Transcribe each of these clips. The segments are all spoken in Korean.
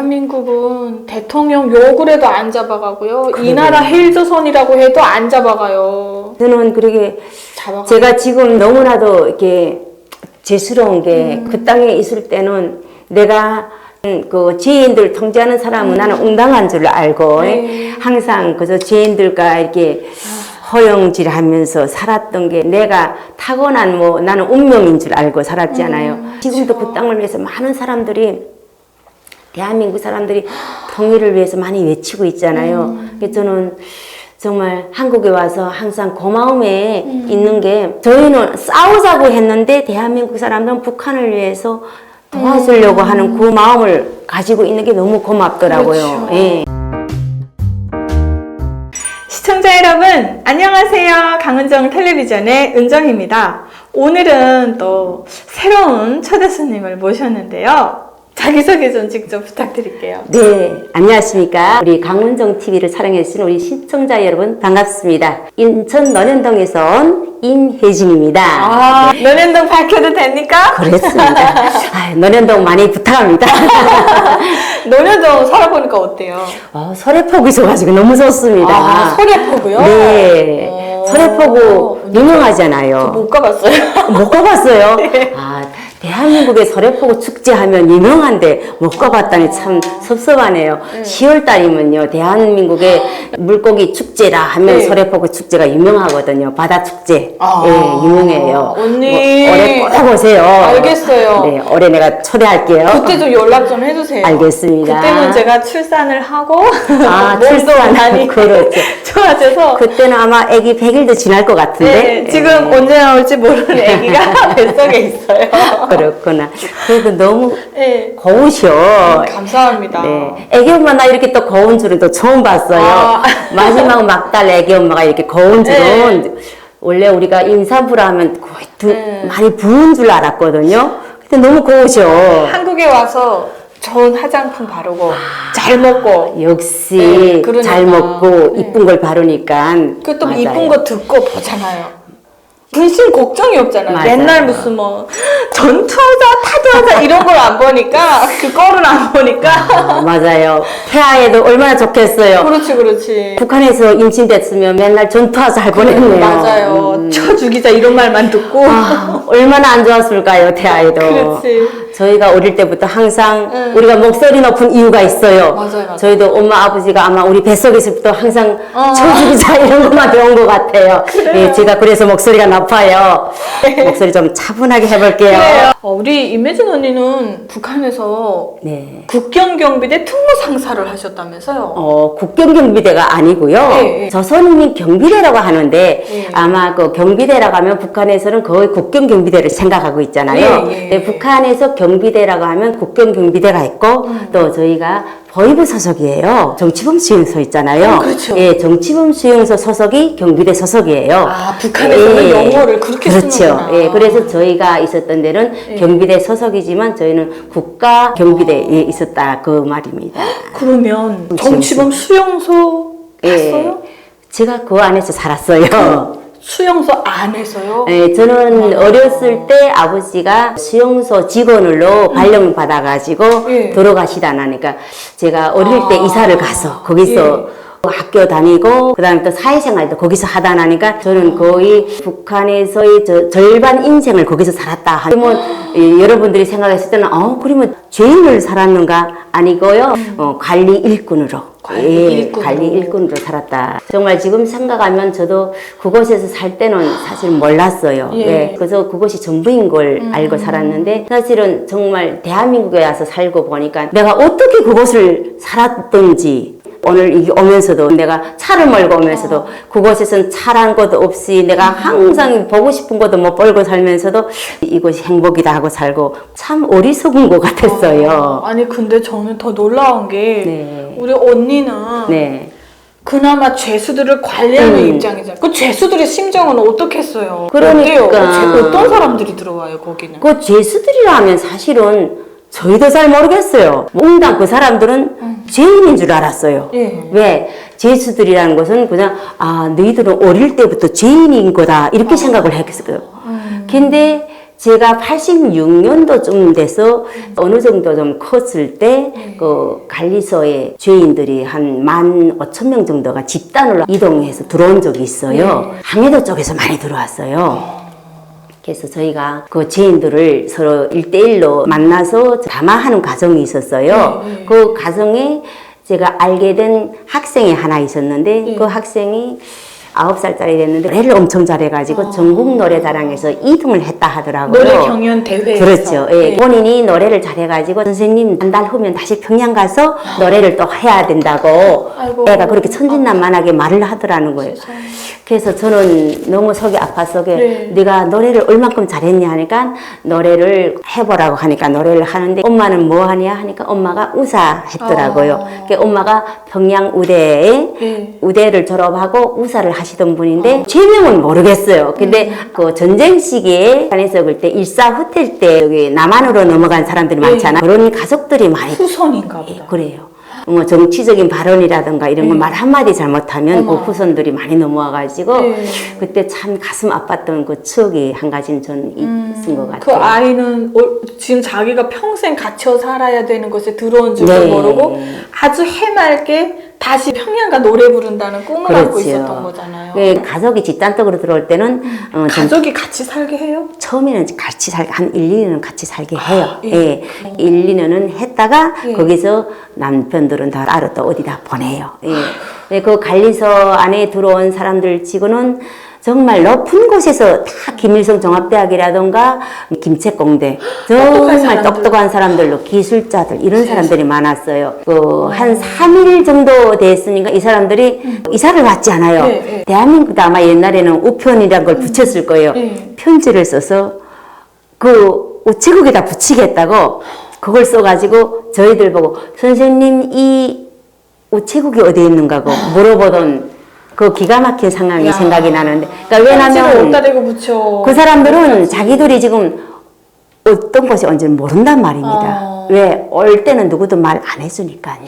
대한민국은 대통령 욕을 해도 안 잡아가고요. 그러게요. 이 나라 헬조선이라고 해도 안 잡아가요. 저는 그러게 제가 지금 너무나도 이렇게 죄스러운 게 그 땅에 있을 때는 내가 그 죄인들 통제하는 사람은 나는 응당한 줄 알고 항상 그저 죄인들과 이렇게 허영질하면서 살았던 게 내가 타고난 뭐 나는 운명인 줄 알고 살았잖아요. 지금도 그 땅을 위해서 많은 사람들이 대한민국 사람들이 통일을 위해서 많이 외치고 있잖아요. 그래서 저는 정말 한국에 와서 항상 고마움에 있는 게 저희는 싸우자고 했는데 대한민국 사람들은 북한을 위해서 도와주려고 하는 그 마음을 가지고 있는 게 너무 고맙더라고요. 그렇죠. 예. 시청자 여러분 안녕하세요. 강은정 텔레비전의 은정입니다. 오늘은 또 새로운 초대 손님을 모셨는데요. 자기소개 좀 직접 부탁드릴게요. 네, 안녕하십니까. 우리 강은정 TV를 사랑해주신 우리 시청자 여러분 반갑습니다. 인천 논현동에서 온 임혜진입니다. 논현동 밝혀도 됩니까? 그랬습니다. 논현동 많이 부탁합니다. 논현동 살아보니까 어때요? 설해포구 있어가지고 너무 좋습니다. 설해포구요? 네. 설해포구 유명하잖아요. 못 가봤어요. 못 가봤어요? 네. 대한민국의 설해포구 축제하면 유명한데 못 가봤다니 참 섭섭하네요. 10월 달이면요 대한민국의 물고기 축제라 하면 설해포구 축제가 유명하거든요. 바다 축제 유명해요. 언니 올해 꼭 오세요. 알겠어요. 네, 올해 내가 초대할게요. 그때 좀 연락 좀 해주세요. 알겠습니다. 그때는 제가 출산을 하고 출산 많이 그렇죠. 좋아져서 그때는 아마 아기 100일도 지날 것 같은데 지금 언제 나올지 모르는 아기가 뱃속에 있어요. 그렇구나. 그래도 너무 네. 고우셔. 감사합니다. 네. 애기 엄마 나 이렇게 또 고운 줄은 또 처음 봤어요. 마지막 막달 애기 엄마가 이렇게 고운 줄은 원래 우리가 임산부라 하면 거의 많이 부은 줄 알았거든요. 근데 너무 고우셔. 한국에 와서 좋은 화장품 바르고 잘 먹고 역시 그러니까. 잘 먹고 이쁜 걸 바르니까 그 또 맞아요. 이쁜 거 듣고 보잖아요. 근심 걱정이 없잖아요. 맞아요. 맨날 무슨 뭐 전투하자 타도하자 이런 걸 안 보니까 그거를 안 보니까 맞아요. 태아에도 얼마나 좋겠어요. 그렇지. 북한에서 임신됐으면 맨날 전투하자 할 뻔했네요. 맞아요. 쳐 죽이자 이런 말만 듣고 얼마나 안 좋았을까요, 태아에도. 그렇지. 저희가 어릴 때부터 항상 우리가 목소리 높은 이유가 있어요. 맞아요. 저희도 엄마 아버지가 아마 우리 뱃속에 있을 때부터 항상 쳐 죽이자 이런 것만 배운 것 같아요. 예, 제가 그래서 목소리가 높아요. 목소리 좀 차분하게 해볼게요. 그래요. 우리 임혜진 언니는 북한에서 네. 국경경비대 특무상사를 하셨다면서요? 국경경비대가 아니고요. 네. 조선인민 경비대라고 하는데 네. 아마 그 경비대라고 하면 북한에서는 거의 국경경비대를 생각하고 있잖아요. 네. 북한에서 경비대라고 하면 국경경비대가 있고 또 저희가 보위부 소속이에요. 정치범 수용소 있잖아요. 그렇죠. 예, 정치범 수용소 소속이 경비대 소속이에요. 북한에서는 영어를 그렇게 그렇죠. 쓰는구나. 예, 그래서 저희가 있었던 데는 경비대 소속이지만 저희는 국가 경비대에 있었다 그 말입니다. 그러면 정치범 수용소 갔어요? 제가 그 안에서 살았어요. 수용소 안에서요? 네, 저는 어렸을 때 아버지가 수용소 직원으로 발령을 받아가지고 들어가시다 나니까 제가 어릴 때 이사를 가서 거기서 학교 다니고 그다음에 또 사회생활도 거기서 하다 나니까 저는 거의 북한에서의 절반 인생을 거기서 살았다. 그러면 여러분들이 생각했을 때는 그러면 죄인을 살았는가? 아니고요. 관리 일꾼으로. 관리 일꾼으로 살았다. 정말 지금 생각하면 저도 그곳에서 살 때는 사실 몰랐어요. 그래서 그곳이 전부인 걸 알고 살았는데 사실은 정말 대한민국에 와서 살고 보니까 내가 어떻게 그곳을 살았던지 오늘 여기 오면서도 내가 차를 몰고 오면서도 그곳에선 차란 것도 없이 내가 항상 보고 싶은 것도 못 보고 살면서도 이곳이 행복이다 하고 살고 참 어리석은 것 같았어요. 아니 근데 저는 더 놀라운 게 우리 언니는 그나마 죄수들을 관리하는 입장이잖아요. 그 죄수들의 심정은 어떻겠어요? 그러니까 어때요? 어떤 사람들이 들어와요 거기는? 그 죄수들이라 하면 사실은 저희도 잘 모르겠어요. 응당 그 사람들은 죄인인 줄 알았어요. 왜? 죄수들이라는 것은 그냥 너희들은 어릴 때부터 죄인인 거다 이렇게 생각을 했어요. 근데 제가 86년도쯤 돼서 어느 정도 좀 컸을 때 그 관리소에 죄인들이 한 15,000명 정도가 집단으로 이동해서 들어온 적이 있어요. 항해도 쪽에서 많이 들어왔어요. 그래서 저희가 그 죄인들을 서로 1대1로 만나서 담화하는 과정이 있었어요. 그 과정에 제가 알게 된 학생이 하나 있었는데 그 학생이 9살짜리 됐는데 노래를 엄청 잘해가지고 전국 노래자랑에서 2등을 했다 하더라고요. 노래 경연 대회에서. 그렇죠. 예. 본인이 노래를 잘해가지고 선생님 한 달 후면 다시 평양 가서 노래를 또 해야 된다고 아이고. 애가 그렇게 천진난만하게 말을 하더라는 거예요. 그래서 저는 너무 속이 아팠어. 네가 노래를 얼만큼 잘했냐 하니까 노래를 해보라고 하니까 노래를 하는데 엄마는 뭐 하냐 하니까 엄마가 우사 했더라고요. 그러니까 엄마가 평양 우대에 우대를 졸업하고 우사를 하시던 분인데 제명은 모르겠어요. 근데 그 전쟁 시기에 안에서 그때 일사후퇴 때 여기 남한으로 넘어간 사람들이 많잖아. 그런 가족들이 많이 후손인가 보다. 그래요. 뭐 정치적인 발언이라든가 이런 거 말 한마디 잘못하면 그 후손들이 많이 넘어와가지고 그때 참 가슴 아팠던 그 추억이 한 가지는 전 있은 것 같아요. 그 아이는 지금 자기가 평생 갇혀 살아야 되는 것에 들어온 줄도 모르고 아주 해맑게 다시 평양가 노래 부른다는 꿈을 안고 있었던 거잖아요. 가족이 집단적으로 들어올 때는 가족이 같이 살게 해요? 처음에는 같이 살게 한 1, 2년은 같이 살게 해요. 1, 2년은 했다가 거기서 남편들은 다 따로 또 어디다 보내요. 그 관리소 안에 들어온 사람들 치고는 정말 높은 곳에서 다 김일성 종합대학이라던가 김책공대 정말 똑똑한 사람들로 기술자들 이런 사람들이 많았어요. 한 3일 정도 됐으니까 이 사람들이 이사를 왔지 않아요. 대한민국도 아마 옛날에는 우편이라는 걸 붙였을 거예요. 편지를 써서 그 우체국에다 붙이겠다고 그걸 써가지고 저희들 보고 선생님 이 우체국이 어디에 있는가고 물어보던 그 기가 막힌 상황이 생각이 나는데, 그러니까 왜냐면 어디다 대고 붙여. 그 사람들은 자기들이 지금 어떤 곳이 언제는 모른단 말입니다. 왜? 올 때는 누구도 말 안 해주니까요.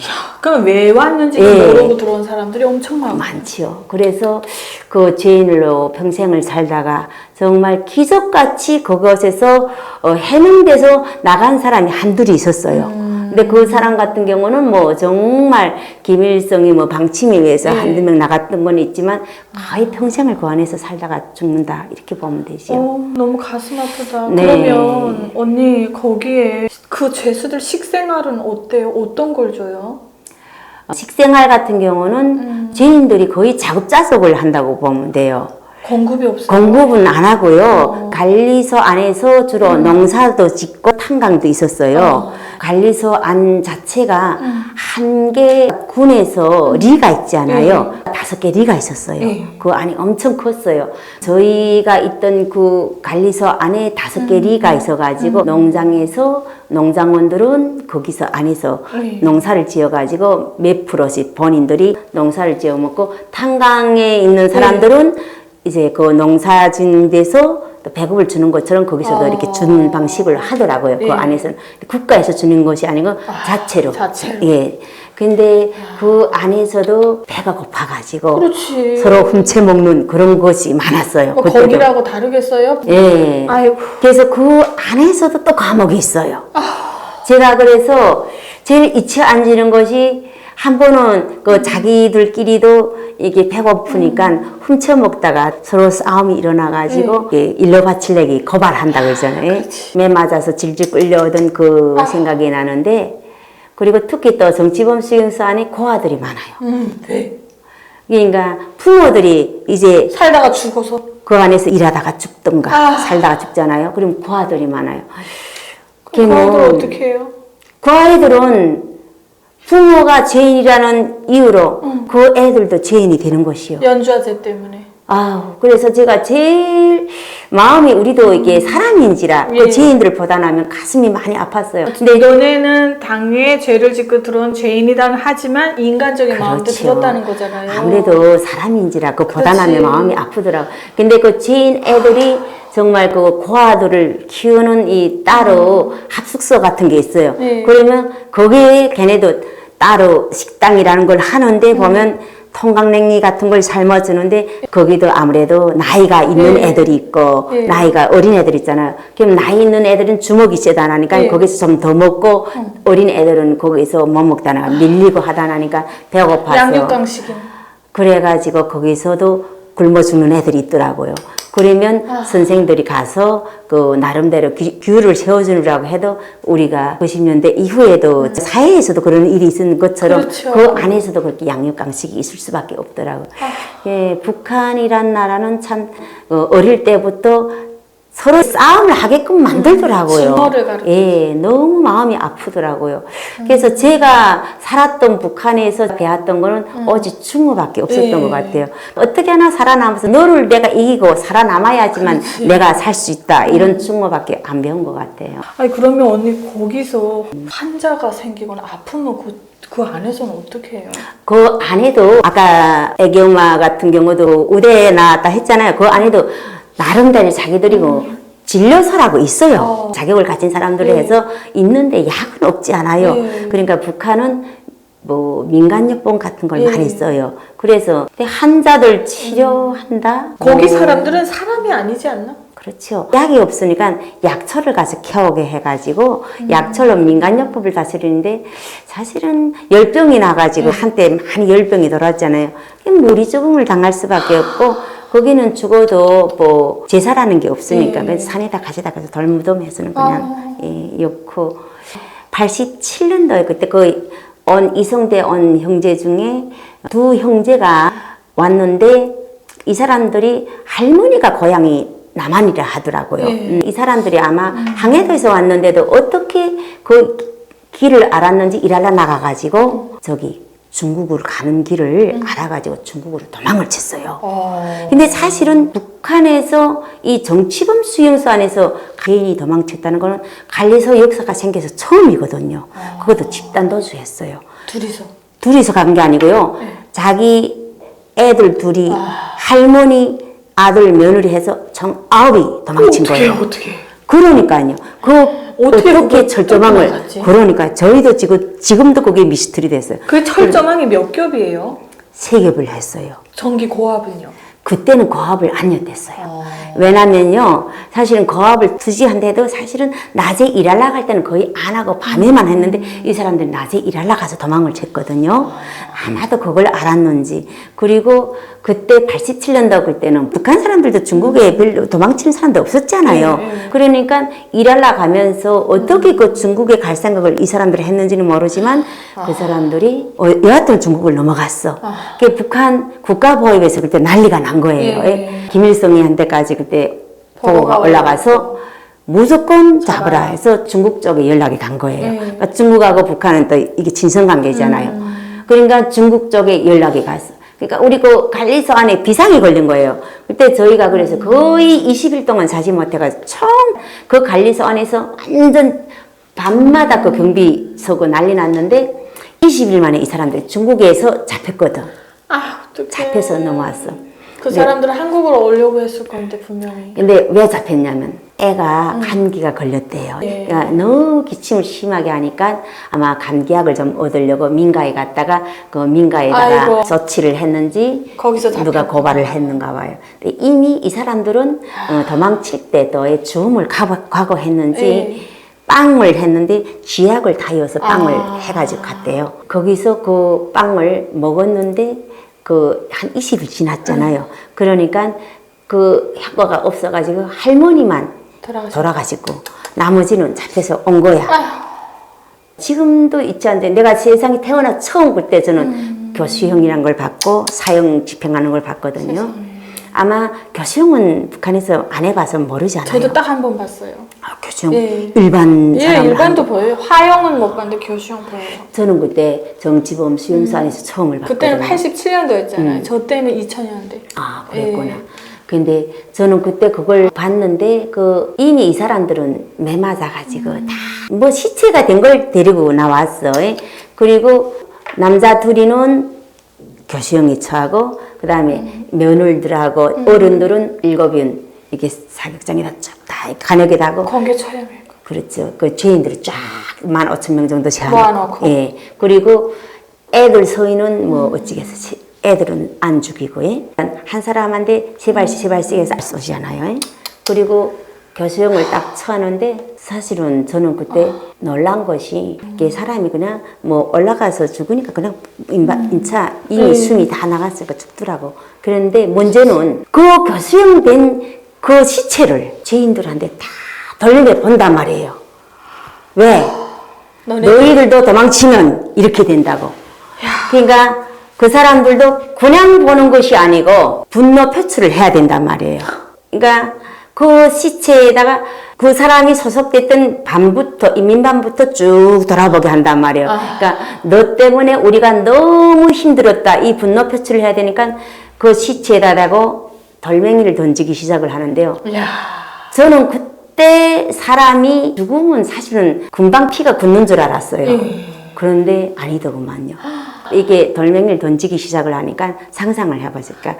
그럼 왜 왔는지 모르고 들어온 사람들이 엄청 많지요. 그래서 그 죄인으로 평생을 살다가 정말 기적같이 그것에서 해명돼서 나간 사람이 한둘이 있었어요. 근데 그 사람 같은 경우는 뭐 정말 김일성이 뭐 방침에 의해서 한두 명 나갔던 건 있지만 거의 평생을 그 안에서 살다가 죽는다 이렇게 보면 되죠. 너무 가슴 아프다. 그러면 언니 거기에 그 죄수들 식생활은 어때요? 어떤 걸 줘요? 식생활 같은 경우는 죄인들이 거의 자급자족을 한다고 보면 돼요. 공급이 없어요? 공급은 안 하고요. 관리소 안에서 주로 농사도 짓고 탄광도 있었어요. 관리소 안 자체가 한 개 군에서 리가 있잖아요. 5개 리가 있었어요. 그 안이 엄청 컸어요. 저희가 있던 그 관리소 안에 5개 리가 있어가지고 농장에서 농장원들은 거기서 안에서 농사를 지어가지고 몇 프로씩 본인들이 농사를 지어 먹고 탄광에 있는 사람들은 이제 그 농사 짓는 데서 또 배급을 주는 것처럼 거기서도 이렇게 주는 방식을 하더라고요. 그 안에서는. 국가에서 주는 것이 아니고 자체로. 예. 근데 그 안에서도 배가 고파가지고 서로 훔쳐먹는 그런 것이 많았어요. 뭐 거기라고 다르겠어요? 예. 아이고. 그래서 그 안에서도 또 과목이 있어요. 제가 그래서 제일 이치 앉는 것이 한 번은 그 자기들끼리도 이게 배고프니까 훔쳐 먹다가 서로 싸움이 일어나가지고 일러 바칠래기 고발한다 그러잖아요. 매 맞아서 질질 끌려오던 그 생각이 나는데, 그리고 특히 또 정치범수용소 안에 고아들이 많아요. 그러니까 부모들이 이제 살다가 죽어서 그 안에서 일하다가 죽던가 살다가 죽잖아요. 그럼 고아들이 많아요. 그 아이들 어떻게 해요? 그 아이들은 부모가 죄인이라는 이유로 그 애들도 죄인이 되는 것이요. 연좌제 때문에. 그래서 제가 제일 마음이 우리도 이게 사람인지라 그 죄인들을 보다 나면 가슴이 많이 아팠어요. 근데 너네는 당에 죄를 짓고 들어온 죄인이란 하지만 인간적인 마음도 들었다는 거잖아요. 아무래도 사람인지라 그 보다 나면 마음이 아프더라고. 근데 그 죄인 애들이 정말 그 고아들을 키우는 이 따로 합숙소 같은 게 있어요. 그러면 거기에 걔네도 따로 식당이라는 걸 하는데 보면 통강냉이 같은 걸 삶아주는데 거기도 아무래도 나이가 있는 애들이 있고 나이가 어린 애들 있잖아요. 그럼 나이 있는 애들은 주먹이 세다 나니까 거기서 좀 더 먹고 어린 애들은 거기서 못 먹다 나니까 밀리고 하다 나니까 배고파서 양육강식이. 그래가지고 거기서도 굶어 죽는 애들이 있더라고요. 그러면 선생들이 가서 그 나름대로 규율을 세워주느라고 해도 우리가 90년대 이후에도 사회에서도 그런 일이 있는 것처럼 그렇죠. 그 안에서도 그렇게 양육강식이 있을 수밖에 없더라고요. 예, 북한이란 나라는 참 어릴 때부터 서로 싸움을 하게끔 만들더라고요. 증오를 가르쳐. 예, 너무 마음이 아프더라고요. 그래서 제가 살았던 북한에서 배웠던 거는 오직 증오밖에 없었던 것 같아요. 어떻게 하나 살아남아서 너를 내가 이기고 살아남아야지만 그렇지. 내가 살 수 있다. 이런 증오밖에 안 배운 것 같아요. 아니 그러면 언니 거기서 환자가 생기거나 아프면 그 안에서는 어떻게 해요? 그 안에도 아까 애기 엄마 같은 경우도 의대에 나왔다 했잖아요. 그 안에도 나름대로 자기들이 뭐 진료소라고 있어요. 자격을 가진 사람들이 해서 있는데 약은 없지 않아요. 그러니까 북한은 뭐 민간요법 같은 걸 많이 써요. 그래서 환자들 치료한다. 거기 사람들은 사람이 아니지 않나? 그렇죠. 약이 없으니까 약초를 가서 캐오게 해가지고 약초로 민간요법을 다스리는데 사실은 열병이 나가지고 한때 많이 열병이 돌았잖아요. 무리 죽음을 당할 수밖에 없고 거기는 죽어도 뭐 제사라는 게 없으니까 그래서 산에다 가져다가서 돌무덤에서는 그냥 엮고 87년도에 그때 그 이성대 온 형제 중에 두 형제가 왔는데 이 사람들이 할머니가 고향이 남한이라 하더라고요. 이 사람들이 아마 항해도에서 왔는데도 어떻게 그 길을 알았는지 일하러 나가가지고 저기 중국으로 가는 길을 알아가지고 중국으로 도망을 쳤어요. 근데 사실은 북한에서 이 정치범 수용소 안에서 개인이 도망쳤다는 거는 관리소 역사가 생겨서 처음이거든요. 그것도 집단 도주했어요. 둘이서 간 게 아니고요. 자기 애들 둘이 할머니, 아들, 며느리 해서 총 9이 도망친 거예요. 어떻게? 그러니까요. 어떻게 철조망을 도망갔지? 그러니까 저희도 지금도 그게 미스터리 됐어요. 그 철조망이 몇 겹이에요? 3겹을 했어요. 전기 고압은요? 그때는 고압을 안 였댔어요. 왜냐면요, 사실은 고압을 투지한데도 사실은 낮에 일하러 갈 때는 거의 안 하고 밤에만 했는데 이 사람들이 낮에 일하러 가서 도망을 쳤거든요. 아마도 그걸 알았는지. 그리고 그때 87년도 그때는 북한 사람들도 중국에 별로 도망치는 사람도 없었잖아요. 그러니까 일하러 가면서 어떻게 그 중국에 갈 생각을 이 사람들이 했는지는 모르지만 그 사람들이 여하튼 중국을 넘어갔어. 그 북한 국가보위에서 그때 난리가 난 거예요. 김일성이한테까지 그때 보고가 올라가서 무조건 잡으라 해서 중국 쪽에 연락이 간 거예요. 그러니까 중국하고 북한은 또 이게 친선관계잖아요. 그러니까 중국 쪽에 연락이 갔어. 그러니까 우리 그 관리소 안에 비상이 걸린 거예요. 그때 저희가 그래서 거의 20일 동안 자지 못해가지고 총 그 관리소 안에서 완전 밤마다 그 경비 서고 난리 났는데 20일 만에 이 사람들이 중국에서 잡혔거든. 어떡해. 잡혀서 넘어왔어. 그 사람들은 한국으로 오려고 했을 건데 분명히. 근데 왜 잡혔냐면 애가 감기가 걸렸대요. 그러니까 너무 기침을 심하게 하니까 아마 감기약을 좀 얻으려고 민가에 갔다가 그 민가에다가 아이고. 조치를 했는지 거기서 누가 고발을 했는가 봐요. 근데 이미 이 사람들은 도망칠 때도 주음을 각오했는지 빵을 했는데 쥐약을 타여서 빵을 해가지고 갔대요. 거기서 그 빵을 먹었는데 그 한 20일 지났잖아요. 그러니까 그 효과가 없어가지고 할머니만 돌아가시고 나머지는 잡혀서 온 거야. 지금도 있지 않는데 내가 세상에 태어나 처음 그때 저는 교수형이란 걸 받고 사형 집행하는 걸 봤거든요. 아마 교수형은 북한에서 안 해봐서 모르잖아요. 저도 딱 한 번 봤어요. 교수형 일반 사람 일반도 보여요. 화형은 못 봤는데 교수형 보여요. 저는 그때 정치범 수용소 안에서 처음을 봤거든요. 그때는 87년도였잖아요. 저 때는 2000년대. 아, 그랬구나. 근데 저는 그때 그걸 봤는데 이미 이 사람들은 매 맞아가지고 다 뭐 시체가 된 걸 데리고 나왔어. 그리고 남자 둘이는 교수형에 처하고 그 다음에 며느리들하고 어른들은 7인 이게 사격장에다 쫙 다 간역에다 하고 공개 처형을. 그렇죠. 그 죄인들을 쫙 15,000명 정도 모아놓고. 그리고 애들 서인은 뭐 어찌겠어 애들은 안 죽이고, 예? 한 사람한테 세 발씩 해서 쏘잖아요. 예? 그리고 교수형을 딱 쳐하는데 사실은 저는 그때 놀란 것이 이게 사람이 그냥 뭐 올라가서 죽으니까 그냥 인차 이미 숨이 다 나갔으니까 죽더라고. 그런데 문제는 그 교수형 된 그 시체를 죄인들한테 다 돌려본단 말이에요. 왜? 너희들도 도망치면 이렇게 된다고. 그러니까 그 사람들도 그냥 보는 것이 아니고 분노 표출을 해야 된단 말이에요. 그러니까 그 시체에다가 그 사람이 소속됐던 반부터 인민반부터 쭉 돌아보게 한단 말이에요. 그러니까 너 때문에 우리가 너무 힘들었다. 이 분노 표출을 해야 되니까 그 시체에다 대고 돌멩이를 던지기 시작을 하는데요. 저는 그때 사람이 죽으면 사실은 금방 피가 굳는 줄 알았어요. 그런데 아니더구만요. 이게 돌멩이를 던지기 시작을 하니까 상상을 해보실까.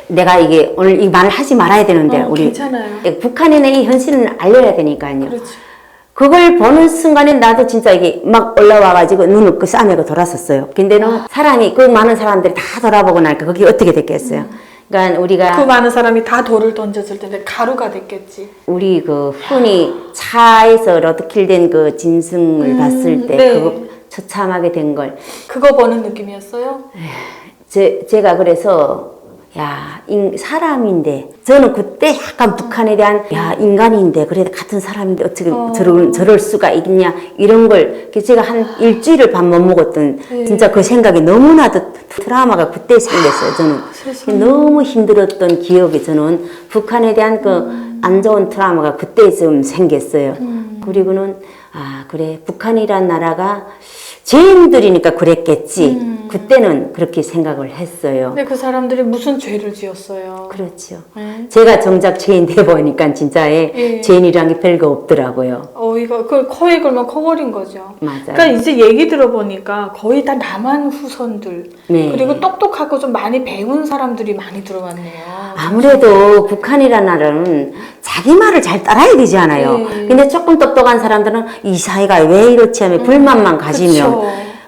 내가 이게 오늘 이 말을 하지 말아야 되는데 우리 괜찮아요. 북한인의 이 현실을 알려야 되니까요. 그렇지. 그걸 보는 순간에 나도 진짜 이게 막 올라와가지고 눈을 그 싸매고 돌았었어요. 근데는 사람이 그 많은 사람들이 다 돌아보고 나니까 그게 어떻게 됐겠어요. 그러니까 우리가 그 많은 사람이 다 돌을 던졌을 텐데 가루가 됐겠지. 우리 그 흔히 차에서 로드킬 된 그 짐승을 봤을 때 네. 그거 처참하게 된 걸 그거 보는 느낌이었어요? 제가 그래서 야, 사람인데 저는 그때 약간 북한에 대한 야, 인간인데 그래도 같은 사람인데 어떻게 저럴 수가 있냐 이런 걸 제가 한 일주일을 밥 못 먹었던 진짜 그 생각이 너무나도 트라우마가 그때 생겼어요. 저는 너무 힘들었던 기억이 저는 북한에 대한 그 안 좋은 트라우마가 그때 좀 생겼어요. 그리고는 아 그래 북한이란 나라가 죄인들이니까 그랬겠지. 그때는 그렇게 생각을 했어요. 근데 그 사람들이 무슨 죄를 지었어요? 그렇죠. 제가 정작 죄인 돼 보니까 진짜에 죄인이란 게 별거 없더라고요. 이거 그 코에 걸면 커버린 거죠. 맞아요. 그러니까 이제 얘기 들어보니까 거의 다 남한 후손들 네. 그리고 똑똑하고 좀 많이 배운 사람들이 많이 들어왔네요. 아무래도 북한이라는 나라는 자기 말을 잘 따라야 되지 않아요. 근데 조금 똑똑한 사람들은 이 사회가 왜 이렇지 하면 불만만 가지면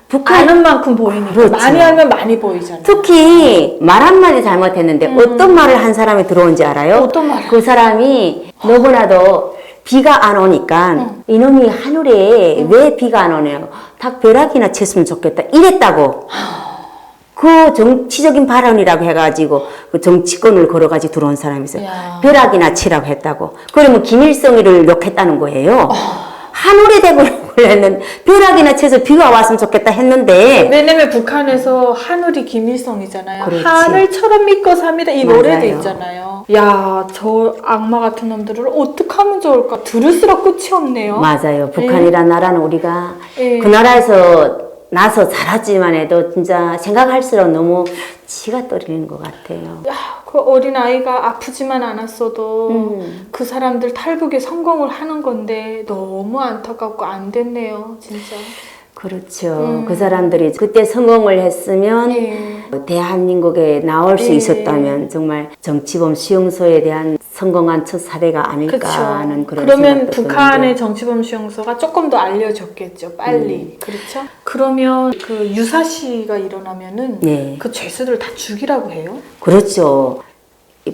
북한 아는 만큼 보이니까 그렇죠. 많이 하면 많이 보이잖아요. 특히 말 한마디 잘못했는데 어떤 말을 한 사람이 들어온지 알아요? 어떤 말을? 그 사람이 너무나도 비가 안 오니까 이놈이 하늘에 왜 비가 안 오네요. 닭 벼락이나 쳤으면 좋겠다 이랬다고. 그 정치적인 발언이라고 해가지고 그 정치권을 걸어가지고 들어온 사람이 있어요. 벼락이나 치라고 했다고. 그러면 김일성이를 욕했다는 거예요. 하늘에 대고 했는데 벼락이나 쳐서 비가 왔으면 좋겠다 했는데 왜냐면 북한에서 하늘이 김일성이잖아요. 그렇지. 하늘처럼 믿고 삽니다. 이 노래도 맞아요. 있잖아요. 야, 저 악마 같은 놈들을 어떻게 하면 좋을까? 들을수록 끝이 없네요. 맞아요. 북한이란 나라는 우리가 예. 그 나라에서 나서 자랐지만 해도 진짜 생각할수록 너무 치가 떨리는 것 같아요. 야, 그 어린 아이가 아프지만 않았어도 그 사람들 탈북에 성공을 하는 건데 너무 안타깝고 안 됐네요, 진짜. 그렇죠. 그 사람들이 그때 성공을 했으면 대한민국에 나올 수 있었다면 정말 정치범 수용소에 대한 성공한 첫 사례가 아닐까 하는 그런 그러면 생각도 북한의 정치범 수용소가 조금 더 알려졌겠죠, 빨리. 그렇죠? 그러면 그 유사시가 일어나면은 그 죄수들 다 죽이라고 해요? 그렇죠.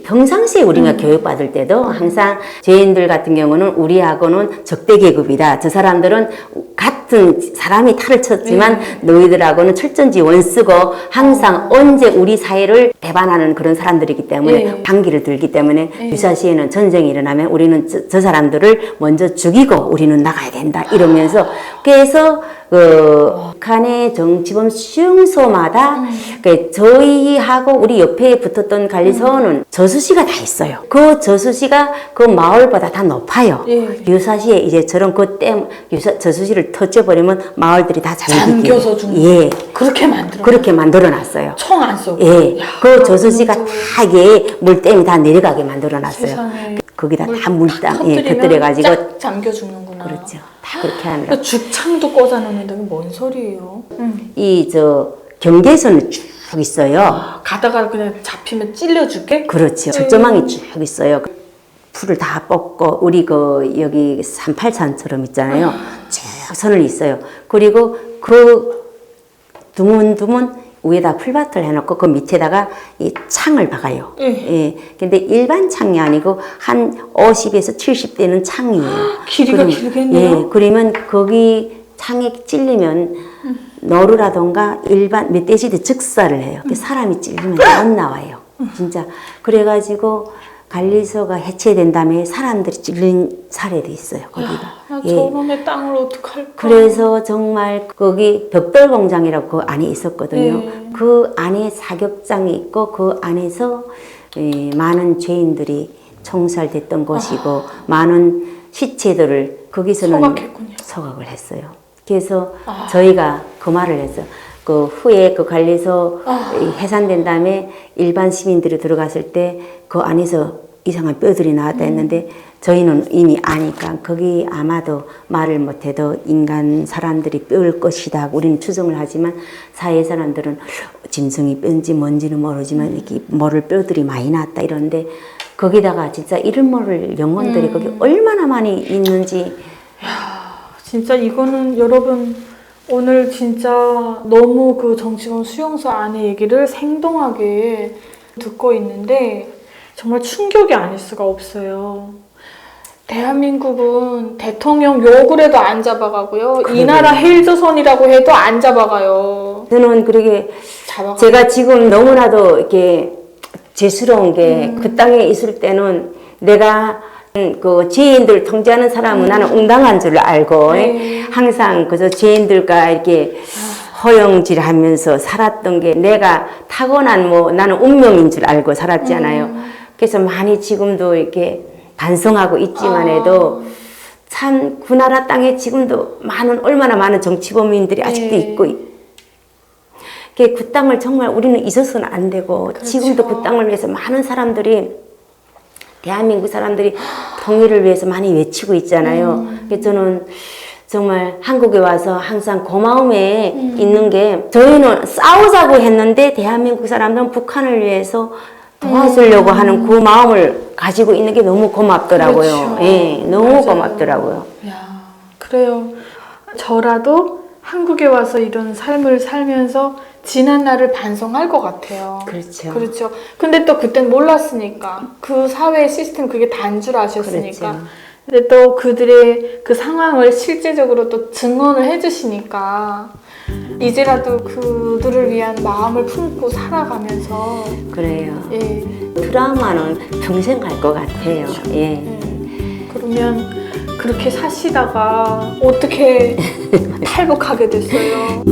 평상시에 우리가 교육받을 때도 항상 죄인들 같은 경우는 우리하고는 적대 계급이다. 저 사람들은 같은 사람이 탈을 쳤지만 너희들하고는 철전지 원수고 항상 언제 우리 사회를 배반하는 그런 사람들이기 때문에 반기를 들기 때문에 유사시에는 전쟁이 일어나면 우리는 저 사람들을 먼저 죽이고 우리는 나가야 된다 이러면서 그래서 북한의 정치범 수용소마다 저희하고 우리 옆에 붙었던 관리소는 저수시가 다 있어요. 그 저수시가 그 마을보다 다 높아요. 유사시에 이제 저런 저수시를 터져버리면 마을들이 다 잠겨서 죽는. 예. 그렇게 만들어놨어요. 총 안 쏘고. 예. 그 저수시가 다 이게 물댐이 다 내려가게 만들어놨어요. 세상에. 거기다 다 물담 곁들여가지고 쫙 잠겨 죽는구나. 그렇죠. 다 그렇게 합니다. 죽창도 꽂아 놓는다는 게 뭔 소리예요? 경계선을 쭉 있어요. 가다가 그냥 잡히면 찔려 죽게? 그렇죠. 철조망이 쭉 있어요. 풀을 다 뽑고 우리 여기 38산처럼 있잖아요. 쭉 선을 있어요. 그리고 그 드문드문 위에다 풀밭을 해놓고 그 밑에다가 이 창을 박아요. 예. 근데 일반 창이 아니고 한 50에서 70 되는 창이에요. 길이가 길겠네요. 예. 그러면 거기 창에 찔리면 너루라던가 일반 멧돼지도 즉사를 해요. 사람이 찔리면 못 나와요. 진짜. 그래가지고 관리소가 해체된 다음에 사람들이 찔린 사례도 있어요. 거기가. 나 저놈의 땅을 어떡할까. 그래서 정말 거기 벽돌 공장이라고 그 안에 있었거든요. 그 안에 사격장이 있고 그 안에서 많은 죄인들이 총살됐던 것이고 많은 시체들을 거기서는 소각을 했어요. 그래서 저희가 그 말을 했어요. 그 후에 그 관리소 해산된 다음에 일반 시민들이 들어갔을 때 그 안에서 이상한 뼈들이 나왔다 했는데 저희는 이미 아니까 거기 아마도 말을 못해도 인간 사람들이 뼈일 것이다 우리는 추정을 하지만 사회 사람들은 짐승이 뼈인지 뭔지는 모르지만 이렇게 모를 뼈들이 많이 나왔다 이러는데 거기다가 진짜 이름 모를 영혼들이 거기 얼마나 많이 있는지. 진짜 이거는 여러분 오늘 진짜 너무 그 정치범 수용소 안의 얘기를 생동하게 듣고 있는데 정말 충격이 아닐 수가 없어요. 대한민국은 대통령 욕을 해도 안 잡아가고요. 이 나라 헬조선이라고 해도 안 잡아가요. 저는 그러게 제가 지금 너무나도 이렇게 죄스러운 게 그 땅에 있을 때는 내가 그 죄인들 통제하는 사람은 나는 응당한 줄 알고 항상 그저 죄인들과 이렇게 허영질하면서 살았던 게 내가 타고난 뭐 나는 운명인 줄 알고 살았잖아요. 그래서 많이 지금도 이렇게 반성하고 있지만 해도 참 그 나라 땅에 지금도 얼마나 많은 정치범인들이 아직도 있고 그 땅을 정말 우리는 잊어서는 안 되고 지금도 그 땅을 위해서 많은 사람들이 대한민국 사람들이 통일을 위해서 많이 외치고 있잖아요. 그래서 저는 정말 한국에 와서 항상 고마움에 있는 게 저희는 싸우자고 했는데 대한민국 사람들은 북한을 위해서 도와주려고 하는 그 마음을 가지고 있는 게 너무 고맙더라고요. 예, 너무 고맙더라고요. 야, 그래요. 저라도 한국에 와서 이런 삶을 살면서 지난 날을 반성할 것 같아요. 그렇죠. 그렇죠. 근데 또 그땐 몰랐으니까. 그 사회의 시스템 그게 단 줄 아셨으니까. 그렇죠. 근데 또 그들의 그 상황을 실제적으로 또 증언을 해주시니까 이제라도 그들을 위한 마음을 품고 살아가면서 그래요. 예. 트라우마는 평생 갈 것 같아요. 그렇죠. 예. 그러면 그렇게 사시다가 어떻게 탈북하게 됐어요?